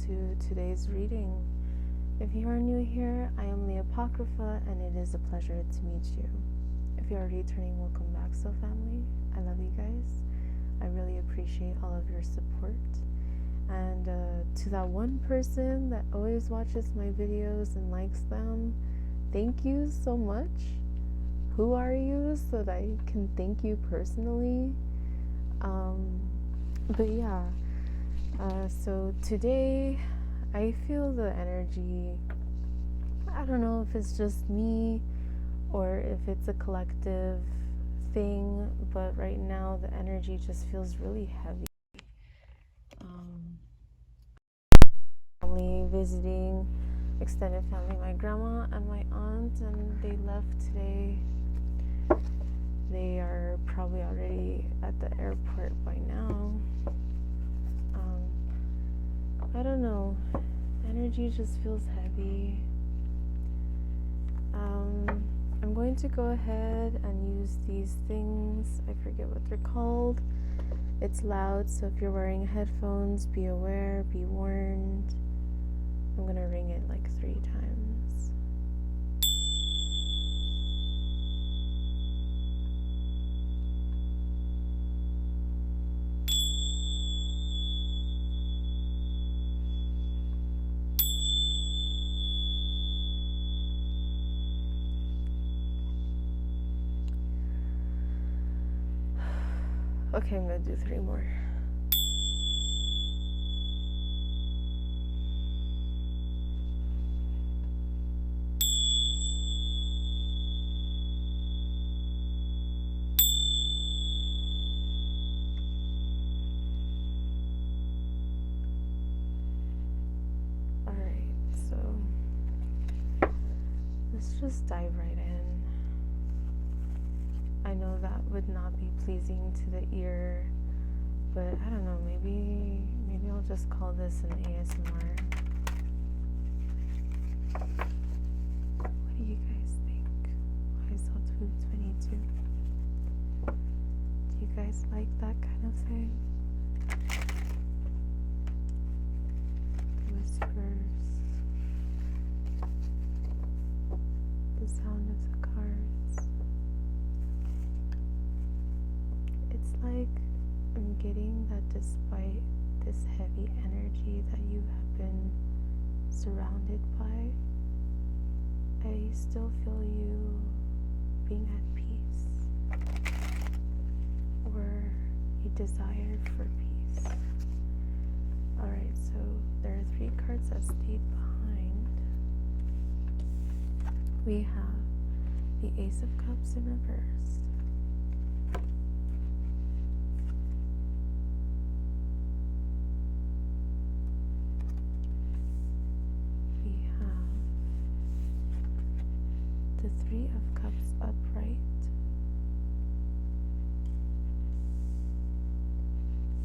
to today's reading. If you are new here, I am LeeApocrypha, and it is a pleasure to meet you. If you're a returning, welcome back, so family. I love you guys. I really appreciate all of your support. And to that one person that always watches my videos and likes them, thank you so much. Who are you so that I can thank you personally? But yeah, so today I feel the energy. I don't know if it's just me or if it's a collective thing, but right now the energy just feels really heavy. Family visiting, extended family, my grandma and my aunt, and they left today. They are probably already at the airport by now. I don't know. Energy just feels heavy. I'm going to go ahead and use these things. I forget what they're called. It's loud, so if you're wearing headphones, be aware, be warned. I'm gonna ring it like 3 times. Okay, I'm gonna do 3 more. Alright, so let's just dive right in. I know that would not be pleasing to the ear, but I don't know, maybe I'll just call this an ASMR. What do you guys think? I saw 222. Do you guys like that kind of thing? The whispers, the sound of the cards. It's like I'm getting that despite this heavy energy that you have been surrounded by, I still feel you being at peace, or a desire for peace. Alright, so there are 3 cards that stayed behind. We have the Ace of Cups in reverse, the 3 of Cups upright,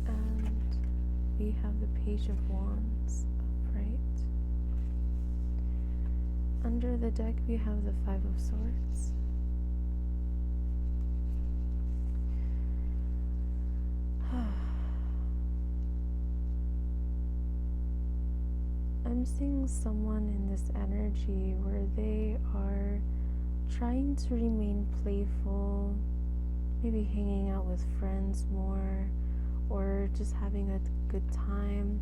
and we have the Page of Wands upright. Under the deck we have the 5 of Swords. I'm seeing someone in this energy where they are trying to remain playful, maybe hanging out with friends more, or just having a good time.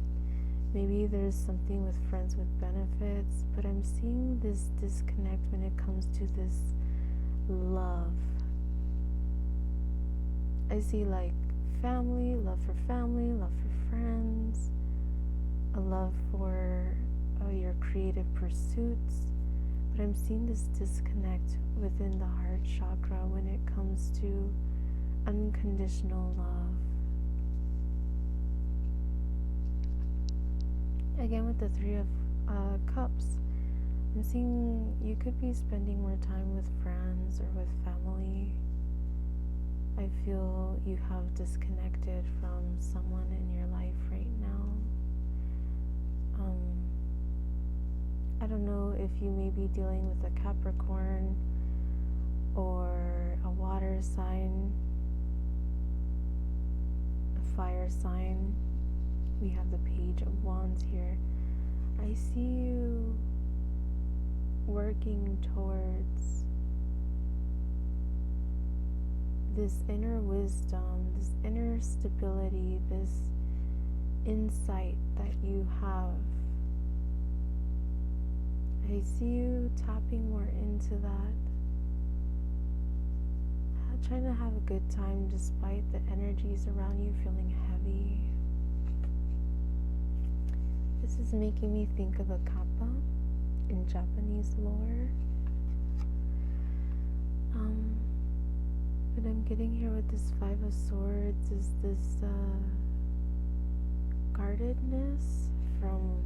Maybe there's something with friends with benefits, but I'm seeing this disconnect when it comes to this love. I see like family, love for friends, a love for your creative pursuits. But I'm seeing this disconnect within the heart chakra when it comes to unconditional love. Again, with the 3 of Cups, I'm seeing you could be spending more time with friends or with family. I feel you have disconnected from someone in your life right now. I don't know if you may be dealing with a Capricorn or a water sign, a fire sign. We have the Page of Wands here. I see you working towards this inner wisdom, this inner stability, this insight that you have. I see you tapping more into that, trying to have a good time despite the energies around you feeling heavy. This is making me think of a kappa in Japanese lore. What I'm getting here with this Five of Swords is this guardedness from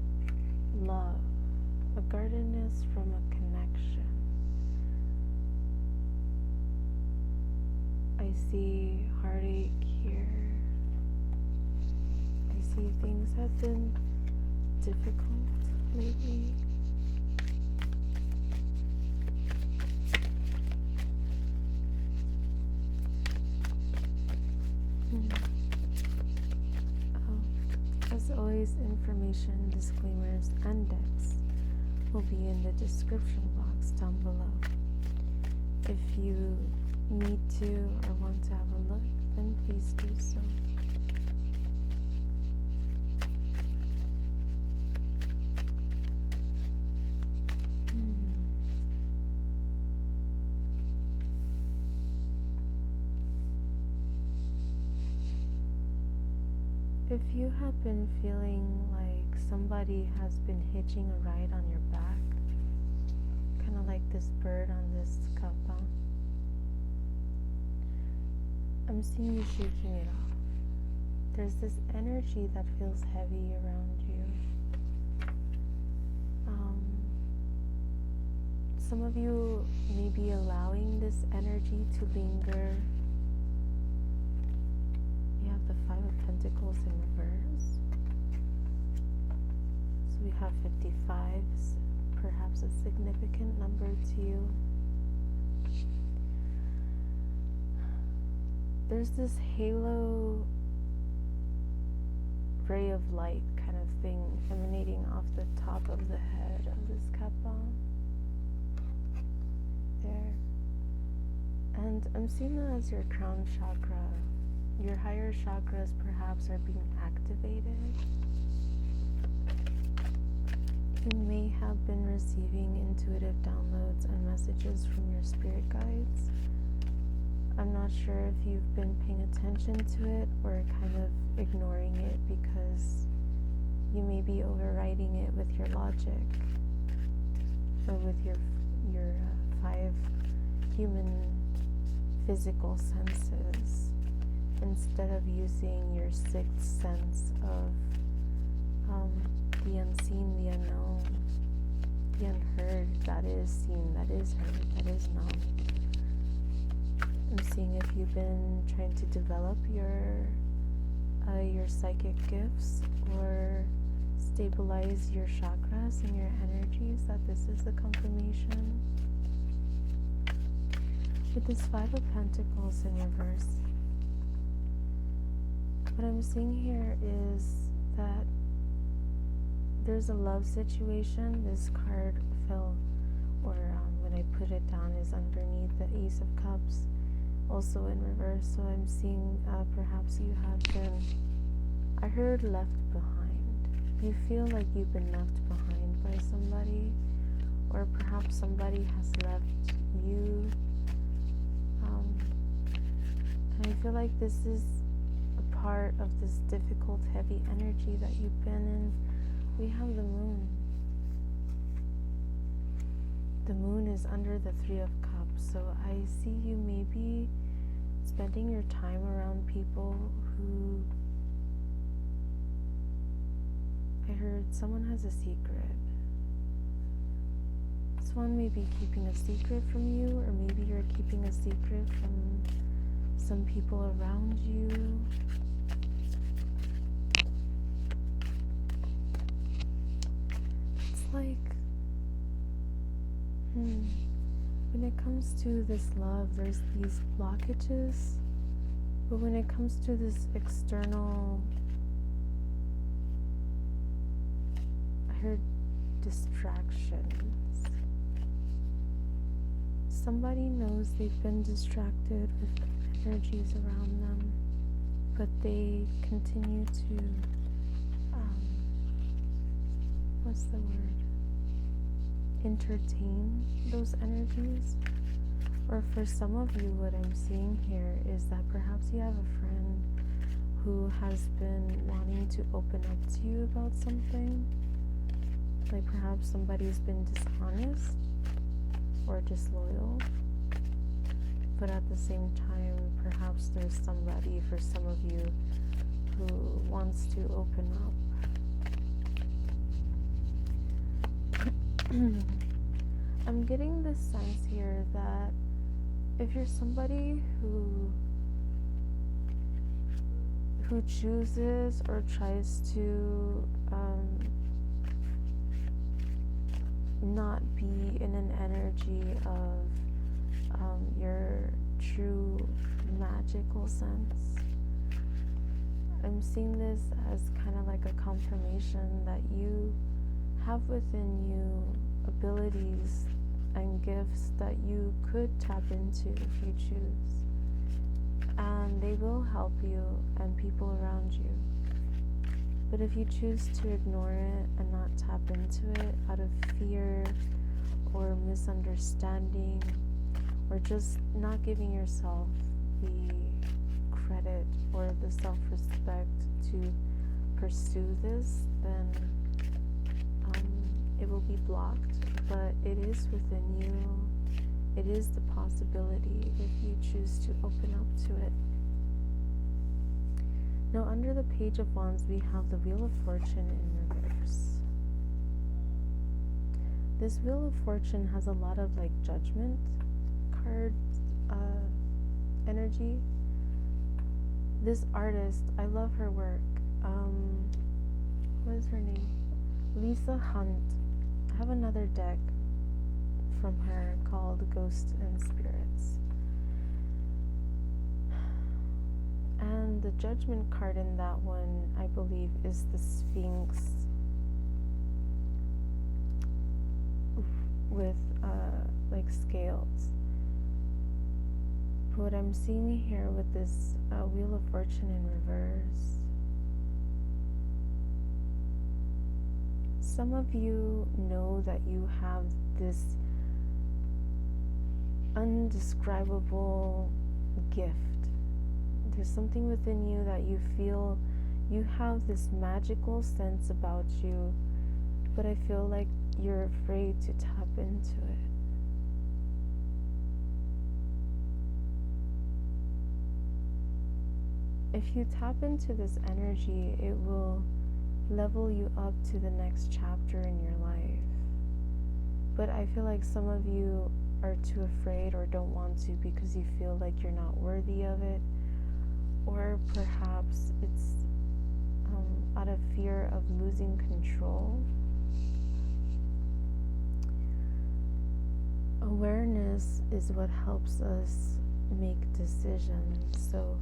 love, a guardedness from a connection. I see heartache here. I see things have been difficult lately. As always, information, disclaimers, and decks will be in the description box down below. If you need to or want to have a look, then please do so. If you have been feeling like somebody has been hitching a ride on your back, kind of like this bird on this kappa, I'm seeing you shaking it off. There's this energy that feels heavy around you. Some of you may be allowing this energy to linger. We have the Five of Pentacles in reverse. So we have 55s, perhaps a significant number to you. There's this halo ray of light kind of thing emanating off the top of the head of this kappa. There. And I'm seeing that as your crown chakra. Your higher chakras perhaps are being activated. You may have been receiving intuitive downloads and messages from your spirit guides. I'm not sure if you've been paying attention to it or kind of ignoring it because you may be overriding it with your logic or with your five human physical senses, instead of using your sixth sense of the unseen, the unknown, the unheard, that is seen, that is heard, that is known. I'm seeing if you've been trying to develop your psychic gifts or stabilize your chakras and your energies, that this is a confirmation. With this Five of Pentacles in reverse, what I'm seeing here is that there's a love situation. This card fell, or when I put it down, is underneath the Ace of Cups, also in reverse. So I'm seeing perhaps you have been, I heard left behind. You feel like you've been left behind by somebody, or perhaps somebody has left you. And I feel like this is a part of this difficult, heavy energy that you've been in. We have the moon. The moon is under the Three of Cups, so I see you maybe spending your time around people who, I heard someone has a secret. Someone may be keeping a secret from you, or maybe you're keeping a secret from some people around you. It's like, when it comes to this love, there's these blockages, but when it comes to this external, I heard distractions. Somebody knows they've been distracted with energies around them, but they continue to, what's the word? Entertain those energies. Or for some of you, what I'm seeing here is that perhaps you have a friend who has been wanting to open up to you about something. Like perhaps somebody's been dishonest or disloyal, but at the same time, perhaps there's somebody for some of you who wants to open up. I'm getting this sense here that if you're somebody who chooses or tries to not be in an energy of your true magical sense, I'm seeing this as kind of like a confirmation that you have within you abilities and gifts that you could tap into if you choose, and they will help you and people around you. But if you choose to ignore it and not tap into it out of fear or misunderstanding, or just not giving yourself the credit or the self-respect to pursue this, then it will be blocked. But it is within you. It is the possibility if you choose to open up to it. Now, under the Page of Wands, we have the Wheel of Fortune in reverse. This Wheel of Fortune has a lot of like Judgment card energy. This artist, I love her work. What is her name? Lisa Hunt. I have another deck from her called Ghosts and Spirits. And the Judgment card in that one, I believe, is the Sphinx with like scales. But what I'm seeing here with this Wheel of Fortune in reverse, some of you know that you have this undescribable gift. There's something within you that you feel you have this magical sense about you, but I feel like you're afraid to tap into it. If you tap into this energy, it will level you up to the next chapter in your life. But I feel like some of you are too afraid or don't want to because you feel like you're not worthy of it, or perhaps it's out of fear of losing control. Awareness is what helps us make decisions. So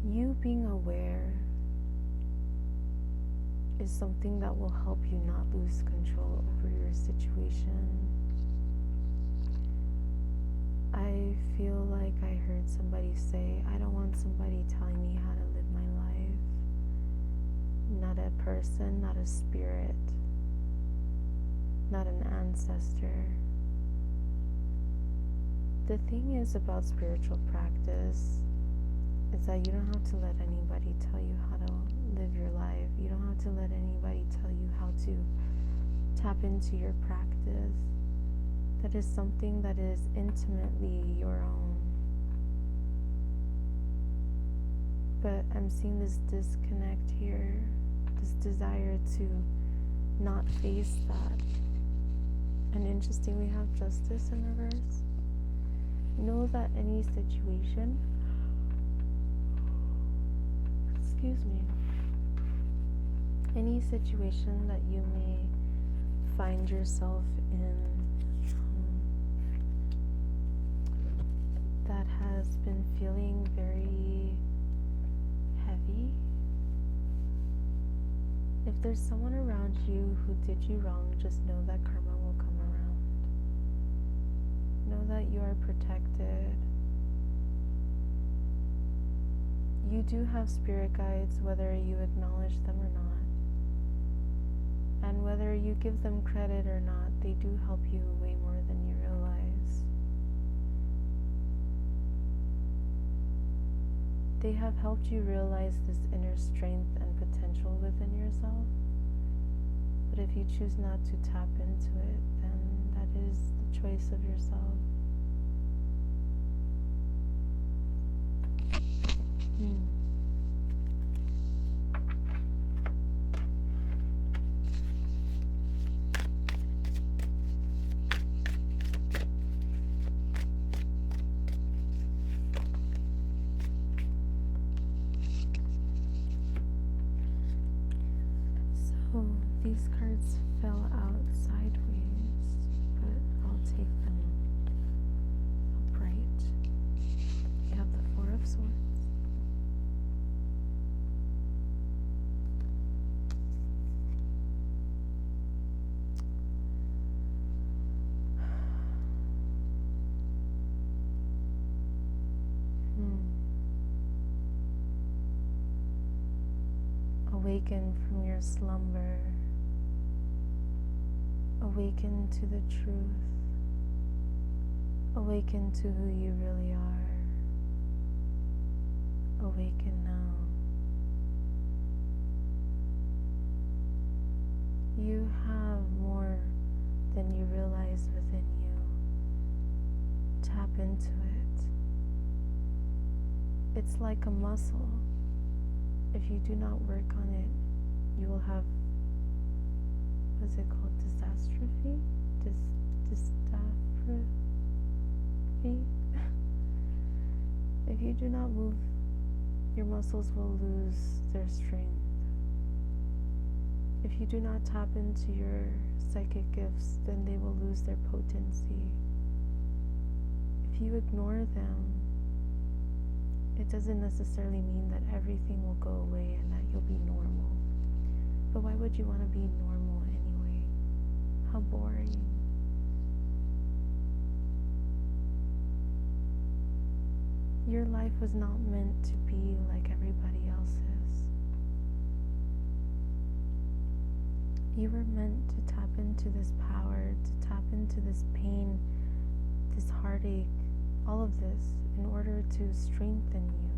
you being aware is something that will help you not lose control over your situation. I feel like I heard somebody say, I don't want somebody telling me how to live my life. Not a person, not a spirit, not an ancestor. The thing is about spiritual practice is that you don't have to let anybody tell you how to live your life. You don't have to let anybody tell you how to tap into your practice. That is something that is intimately your own. But I'm seeing this disconnect here, this desire to not face that. And interesting, we have Justice in reverse. Know that any situation, any situation that you may find yourself in that has been feeling very heavy, if there's someone around you who did you wrong, just know that karma will come around. Know that you are protected. You do have spirit guides, whether you acknowledge them or not. And whether you give them credit or not, they do help you way more than you realize. They have helped you realize this inner strength and potential within yourself. But if you choose not to tap into it, then that is the choice of yourself. So these cards fell out sideways, but I'll take them upright. You have the Four of Swords. Awaken from your slumber. Awaken to the truth. Awaken to who you really are. Awaken now. You have more than you realize within you. Tap into it. It's like a muscle. If you do not work on it, you will have, what is it called, dystrophy? If you do not move, your muscles will lose their strength. If you do not tap into your psychic gifts, then they will lose their potency. If you ignore them, it doesn't necessarily mean that everything will go away and that you'll be normal. But why would you want to be normal anyway? How boring. Your life was not meant to be like everybody else's. You were meant to tap into this power, to tap into this pain, this heartache, all of this, in order to strengthen you,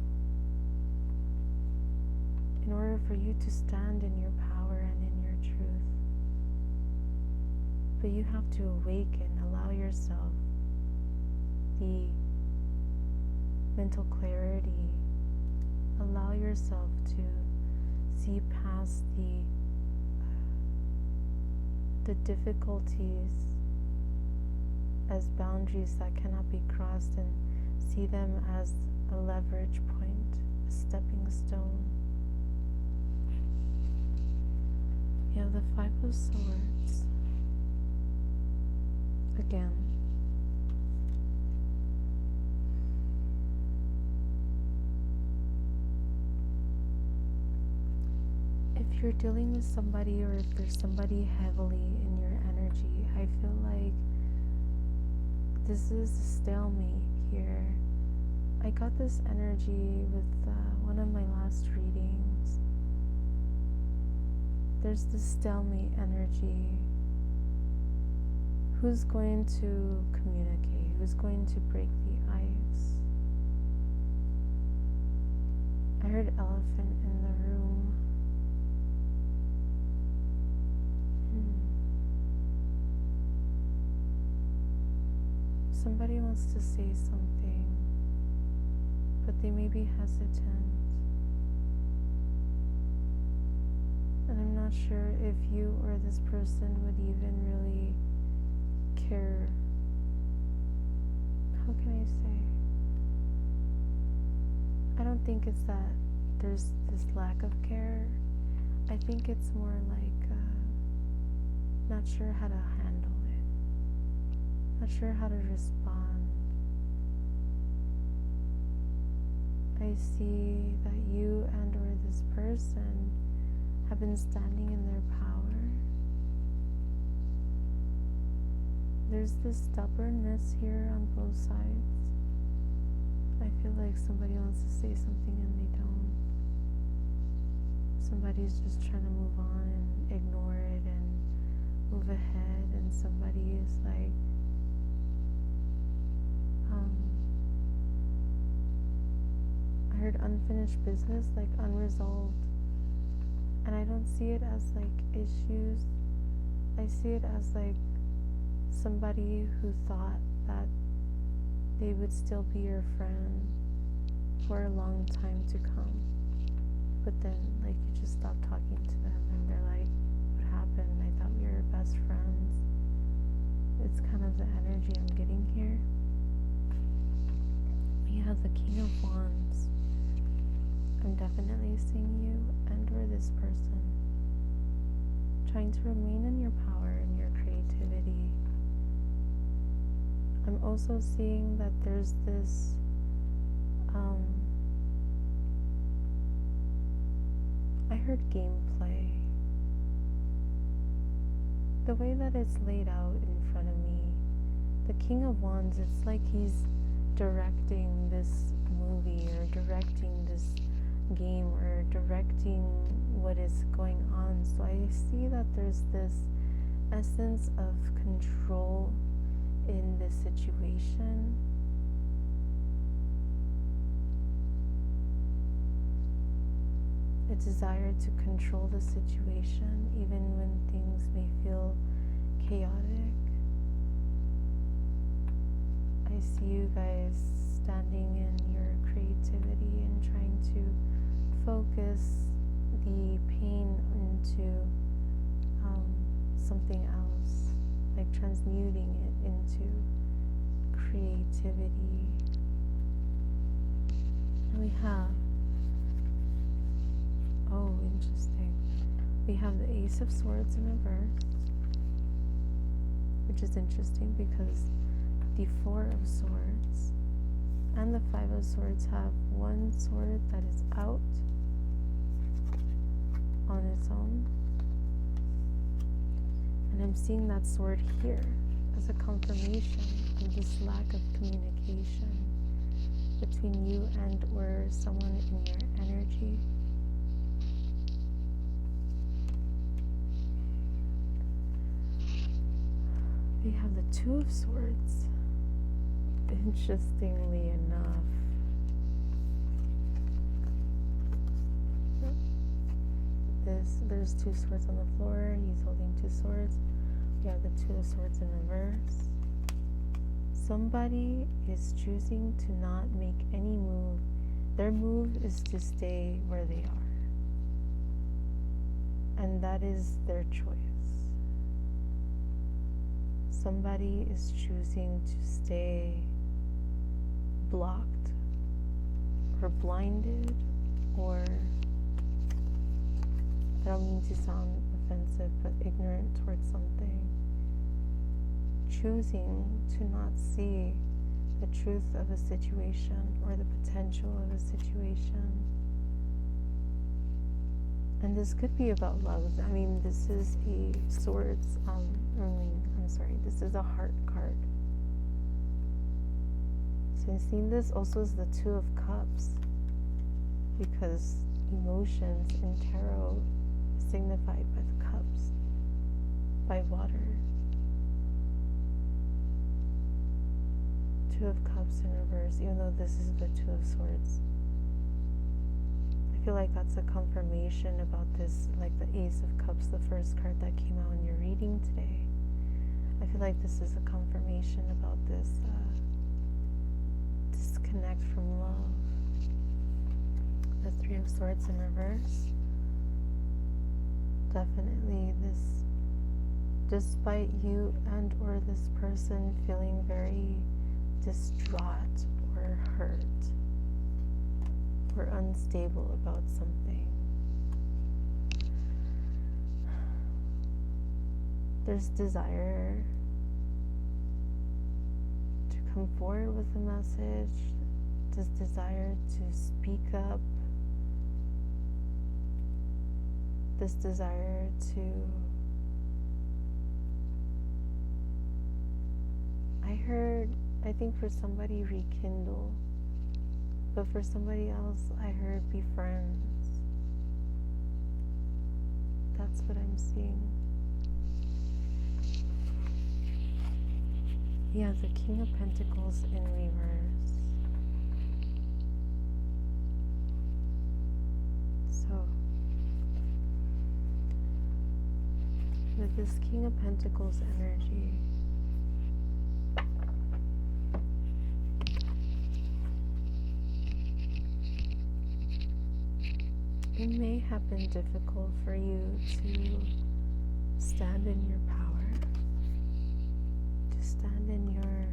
in order for you to stand in your power and in your truth. But you have to awaken, allow yourself the mental clarity, allow yourself to see past the difficulties as boundaries that cannot be crossed, and see them as a leverage point, a stepping stone. You have the Five of Swords. Again. If you're dealing with somebody, or if there's somebody heavily in your energy, I feel like this is a stalemate here. I got this energy with one of my last readings. There's this stalemate energy. Who's going to communicate? Who's going to break the ice? I heard elephant in the room. Somebody wants to say something, but they may be hesitant. And I'm not sure if you or this person would even really care. How can I say? I don't think it's that there's this lack of care. I think it's more like not sure how to handle it. Not sure how to respond. I see that you and or this person have been standing in their power. There's this stubbornness here on both sides. I feel like somebody wants to say something and they don't. Somebody's just trying to move on and ignore it and move ahead, and somebody is like I heard unfinished business, like unresolved. And I don't see it as like issues. I see it as like somebody who thought that they would still be your friend for a long time to come. But then like you just stop talking to them and they're like, what happened? I thought we were best friends. It's kind of the energy I'm getting here. We have the King of Wands. I'm definitely seeing you and or this person trying to remain in your power and your creativity. I'm also seeing that there's this I heard gameplay. The way that it's laid out in front of me, the King of Wands, it's like he's directing this movie or directing this game or directing what is going on. So I see that there's this essence of control in this situation. A desire to control the situation even when things may feel chaotic. I see you guys standing in your creativity and trying to focus the pain into something else, like transmuting it into creativity. And we have, oh, interesting. We have the Ace of Swords in reverse, which is interesting because the Four of Swords and the Five of Swords have one sword that is out on its own. And I'm seeing that sword here as a confirmation of this lack of communication between you and or someone in your energy. We have the Two of Swords. Interestingly enough, there's two swords on the floor. He's holding two swords. We have the Two of Swords in reverse. Somebody is choosing to not make any move. Their move is to stay where they are. And that is their choice. Somebody is choosing to stay blocked or blinded, or I don't mean to sound offensive, but ignorant towards something. Choosing to not see the truth of a situation or the potential of a situation. And this could be about love. I mean, this is a swords, this is a heart card. So I'm seeing this also as the Two of Cups, because emotions in tarot is signified by the cups, by water. Two of Cups in reverse, even though this is the Two of Swords. I feel like that's a confirmation about this, like the Ace of Cups, the first card that came out in your reading today. I feel like this is a confirmation about this disconnect from love. The Three of Swords in reverse. Definitely this, despite you and or this person feeling very distraught or hurt or unstable about something, there's desire to come forward with a message, this desire to speak up, this desire to, I think for somebody rekindle, but for somebody else I heard be friends. That's what I'm seeing. Yeah, the King of Pentacles in reverse. So, with this King of Pentacles energy, it may have been difficult for you to stand in your power, to stand in your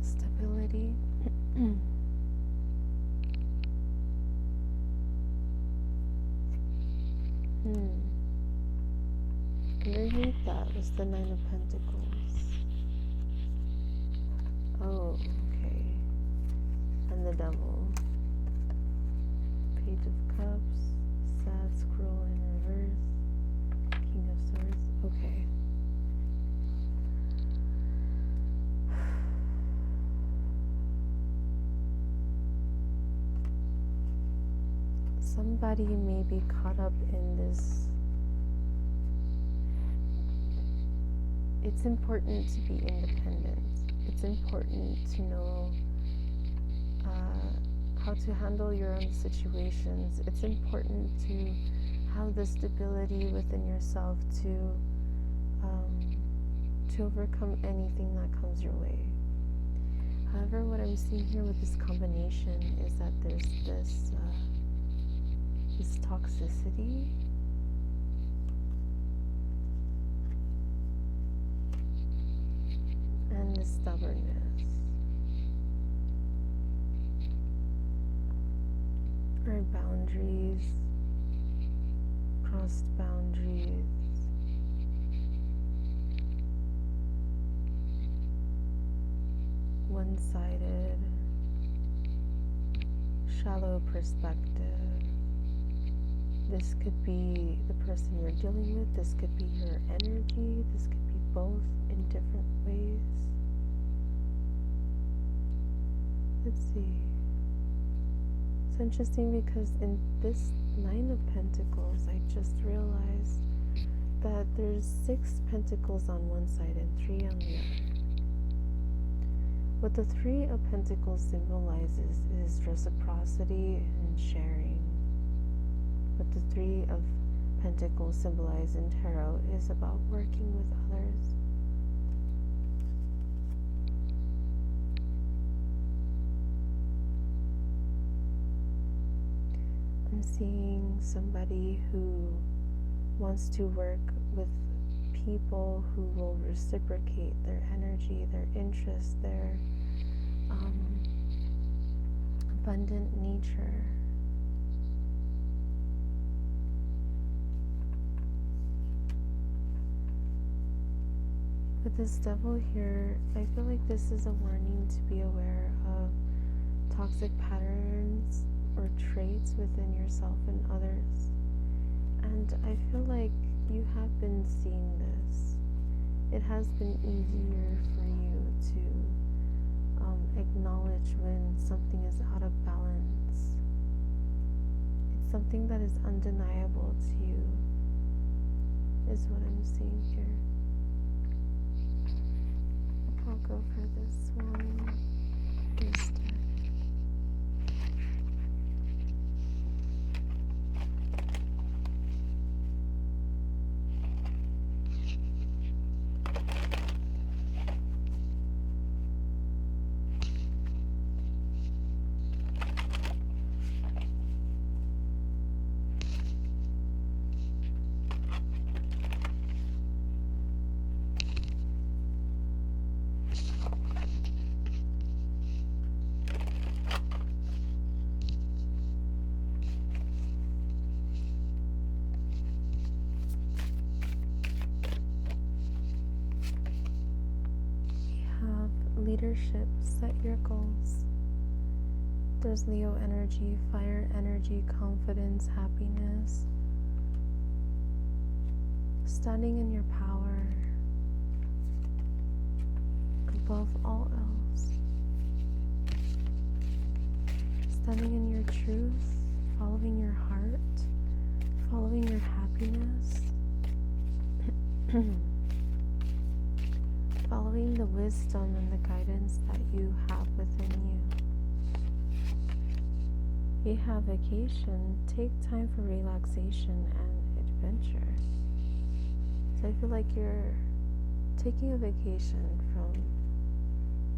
stability. Underneath that was the Nine of Pentacles. Oh, okay. And the Devil. Page of Cups, Sad Scroll in reverse, King of Swords. Okay. Somebody may be caught up in this. It's important to be independent. It's important to know how to handle your own situations. It's important to have the stability within yourself to overcome anything that comes your way. However, what I'm seeing here with this combination is that there's this toxicity. And the stubbornness, or boundaries, crossed boundaries, one-sided, shallow perspective. This could be the person you're dealing with, this could be your energy, this could be both in different ways. Let's see. It's interesting because in this Nine of Pentacles, I just realized that there's 6 pentacles on one side and 3 on the other. What the 3 of Pentacles symbolizes is reciprocity and sharing. What the 3 of Pentacles symbolize in tarot is about working with others. I'm seeing somebody who wants to work with people who will reciprocate their energy, their interest, their abundant nature. With this Devil here, I feel like this is a warning to be aware of toxic patterns or traits within yourself and others. And I feel like you have been seeing this. It has been easier for you to acknowledge when something is out of balance. It's something that is undeniable to you, is what I'm seeing here. I'll go for this one instead. Leadership, set your goals. There's Leo energy, fire energy, confidence, happiness. Standing in your power above all else. Standing in your truth, following your heart, following your happiness, following the wisdom and the guidance that you have within you. We have vacation. Take time for relaxation and adventure. So I feel like you're taking a vacation from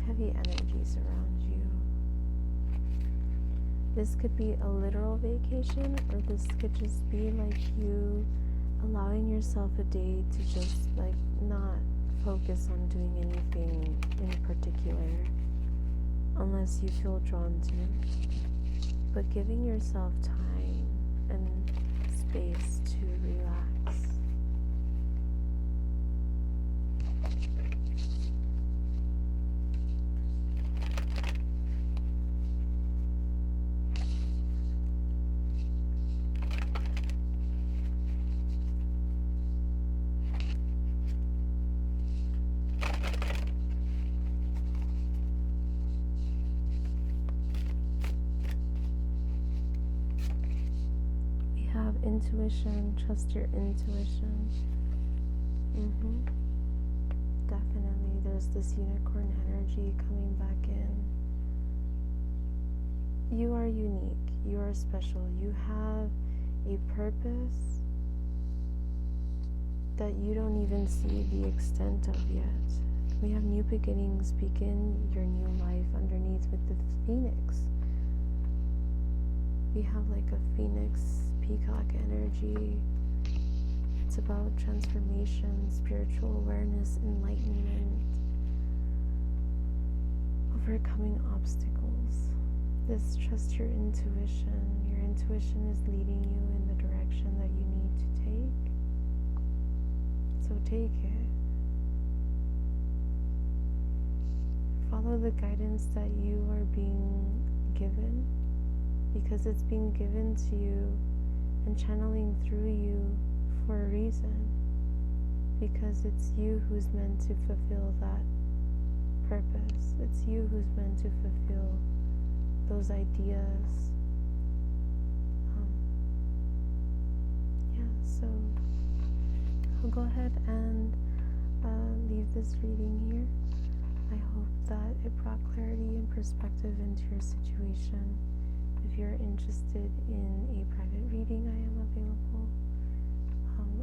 heavy energies around you. This could be a literal vacation, or this could just be like you allowing yourself a day to just like not focus on doing anything in particular unless you feel drawn to, but giving yourself time and space to relax. Intuition, trust your intuition. Definitely, there's this unicorn energy coming back in. You are unique, you are special, you have a purpose that you don't even see the extent of yet. We have new beginnings, begin your new life underneath with the phoenix. We have like a phoenix peacock energy. It's about transformation, spiritual awareness, enlightenment, overcoming obstacles. This trust your intuition. Your intuition is leading you in the direction that you need to take. So take it. Follow the guidance that you are being given, because it's being given to you and channeling through you for a reason, because it's you who's meant to fulfill that purpose. It's you who's meant to fulfill those ideas. So I'll go ahead and leave this reading here. I hope that it brought clarity and perspective into your situation. If you're interested in a private reading, I am available.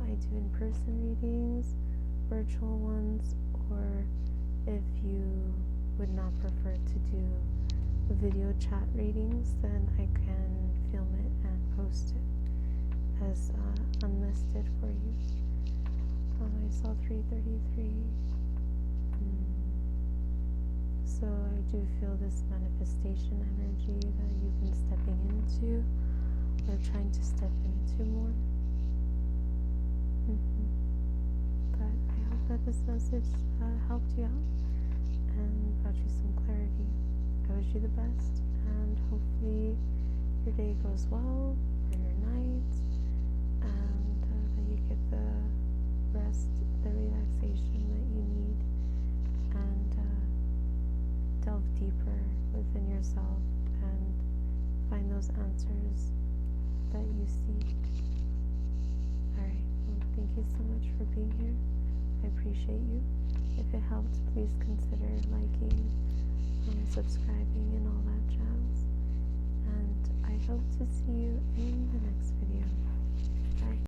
I do in-person readings, virtual ones, or if you would not prefer to do video chat readings, then I can film it and post it as unlisted for you. I saw 333. So I do feel this manifestation energy that you've been stepping into or trying to step into more. But I hope that this message helped you out and brought you some clarity. I wish you the best, and hopefully your day goes well, or your night, and that you get the rest, the relaxation that you need, and delve deeper within yourself and find those answers that you seek. Alright, well, thank you so much for being here. I appreciate you. If it helped, please consider liking, subscribing, and all that jazz. And I hope to see you in the next video. Bye.